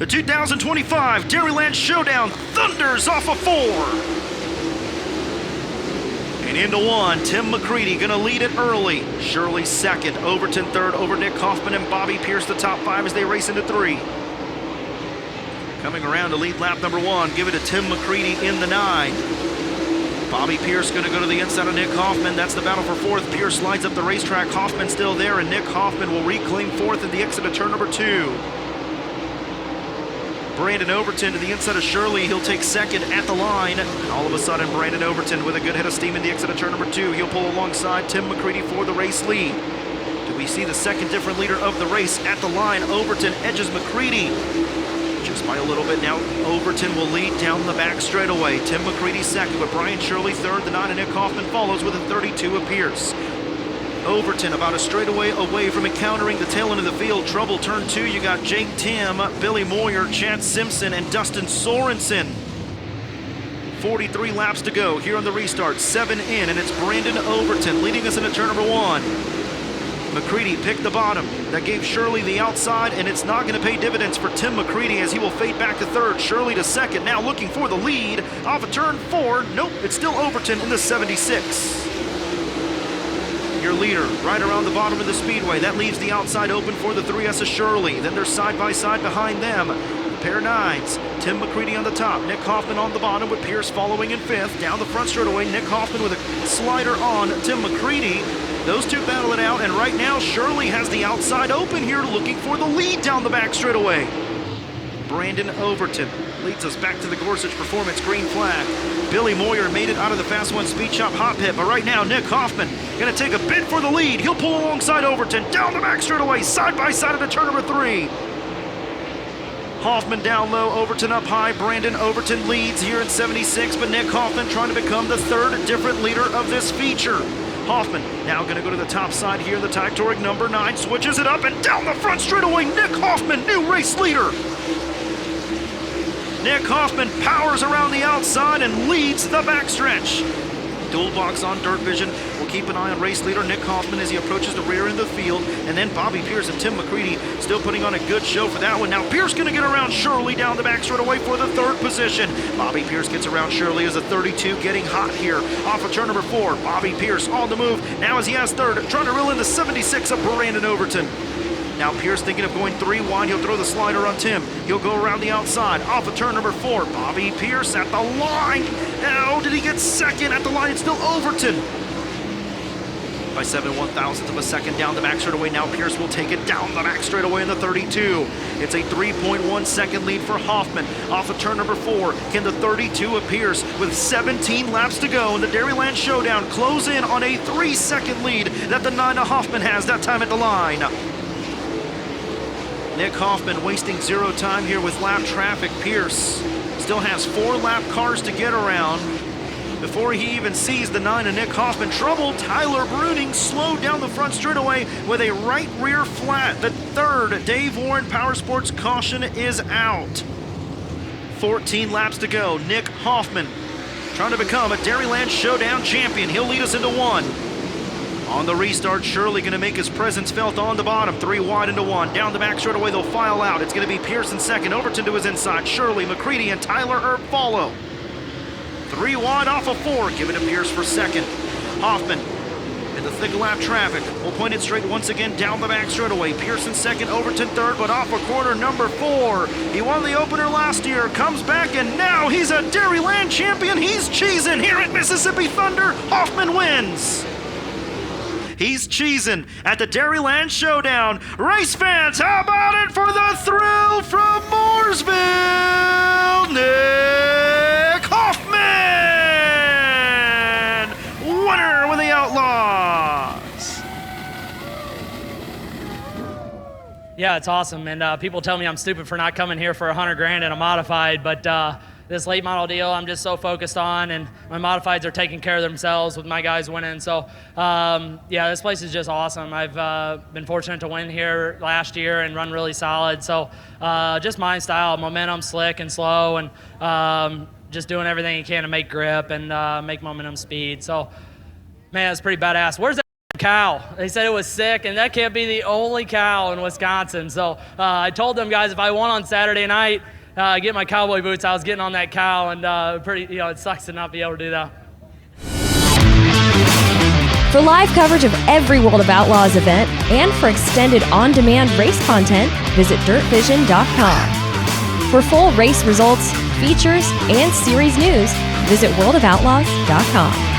The 2025 Dairyland Showdown thunders off a 4. And into 1, Tim McCready gonna lead it early. Shirley second, Overton third over Nick Hoffman and Bobby Pierce the top 5 as they race into 3. Coming around to lead lap number 1, give it to Tim McCready in the 9. Bobby Pierce gonna go to the inside of Nick Hoffman. That's the battle for 4th. Pierce slides up the racetrack. Hoffman still there, and Nick Hoffman will reclaim 4th at the exit of turn number 2. Brandon Overton to the inside of Shirley. He'll take 2nd at the line. And all of a sudden, Brandon Overton with a good head of steam in the exit of turn number 2. He'll pull alongside Tim McCready for the race lead. Do we see the 2nd different leader of the race at the line? Overton edges McCready just by a little bit now. Overton will lead down the back straightaway. Tim McCready 2nd, but Brian Shirley 3rd. The 9 and Nick Hoffman follows with a 32 of Pierce. Overton about a straightaway away from encountering the tail end of the field. Trouble turn 2, you got Jake Tim, Billy Moyer, Chad Simpson, and Dustin Sorensen. 43 laps to go here on the restart. 7 in, and it's Brandon Overton leading us into turn number 1. McCready picked the bottom. That gave Shirley the outside, and it's not going to pay dividends for Tim McCready as he will fade back to 3rd. Shirley to 2nd, now looking for the lead. Off of turn 4, nope, it's still Overton in the 76. Your leader right around the bottom of the Speedway. That leaves the outside open for the 3S of Shirley. Then they're side by side behind them. The pair 9s. Tim McCready on the top. Nick Hoffman on the bottom with Pierce following in 5th. Down the front straightaway, Nick Hoffman with a slider on Tim McCready. Those two battle it out, and right now Shirley has the outside open here looking for the lead down the back straightaway. Brandon Overton leads us back to the Gorsuch Performance green flag. Billy Moyer made it out of the Fast One Speed Shop hot pit, but right now Nick Hoffman gonna take a bid for the lead. He'll pull alongside Overton down the back straightaway, side by side at the turn number 3. Hoffman down low, Overton up high. Brandon Overton leads here in 76, but Nick Hoffman trying to become the 3rd different leader of this feature. Hoffman now gonna go to the top side here. The Tactoric number 9 switches it up and down the front straightaway. Nick Hoffman, new race leader. Nick Hoffman powers around the outside and leads the backstretch. Dual box on DIRTVision. We'll keep an eye on race leader Nick Hoffman as he approaches the rear end of the field. And then Bobby Pierce and Tim McCready still putting on a good show for that one. Now Pierce gonna get around Shirley down the back straightaway for the 3rd position. Bobby Pierce gets around Shirley as a 32 getting hot here. Off of turn number 4, Bobby Pierce on the move. Now as he has 3rd, trying to reel in the 76 of Brandon Overton. Now Pierce thinking of going 3 wide. He'll throw the slider on Tim. He'll go around the outside. Off of turn number 4. Bobby Pierce at the line. Now did he get 2nd at the line? It's still Overton. By 7/1000ths of a second down the back straightaway. Now Pierce will take it down the back straightaway in the 32. It's a 3.1 second lead for Hoffman. Off of turn number 4. Can the 32 of Pierce with 17 laps to go in the Dairyland Showdown close in on a 3-second lead that the 9 of Hoffman has that time at the line? Nick Hoffman wasting 0 time here with lap traffic. Pierce still has 4 lap cars to get around before he even sees the 9 of Nick Hoffman. Trouble, Tyler Bruning slowed down the front straightaway with a right rear flat. The 3rd Dave Warren Power Sports caution is out. 14 laps to go. Nick Hoffman trying to become a Dairyland Showdown champion. He'll lead us into 1. On the restart, Shirley going to make his presence felt on the bottom. 3 wide into 1. Down the back straightaway, they'll file out. It's going to be Pierce in 2nd. Overton to his inside. Shirley, McCready, and Tyler Erb follow. 3 wide off of 4. Give it to Pierce for 2nd. Hoffman in the thick of lap traffic. We'll point it straight once again down the back straightaway. Pierce in 2nd, Overton 3rd, but off of corner number 4. He won the opener last year, comes back, and now he's a Dairyland champion. He's cheesing here at Mississippi Thunder. Hoffman wins. He's cheesing at the Dairyland Showdown. Race fans, how about it for the thrill from Mooresville, Nick Hoffman! Winner with the Outlaws! Yeah, it's awesome, and people tell me I'm stupid for not coming here for $100,000 in a modified, but this late model deal I'm just so focused on, and my modifieds are taking care of themselves with my guys winning. So yeah, this place is just awesome. I've been fortunate to win here last year and run really solid. So just my style, momentum, slick and slow, and just doing everything you can to make grip and make momentum speed. So man, it's pretty badass. Where's that cow. They said it was sick, and that can't be the only cow in Wisconsin. So I told them guys if I won on Saturday night, get my cowboy boots, I was getting on that cow, and it sucks to not be able to do that. For live coverage of every World of Outlaws event and for extended on-demand race content, visit DIRTVision.com. For full race results, features, and series news, visit worldofoutlaws.com.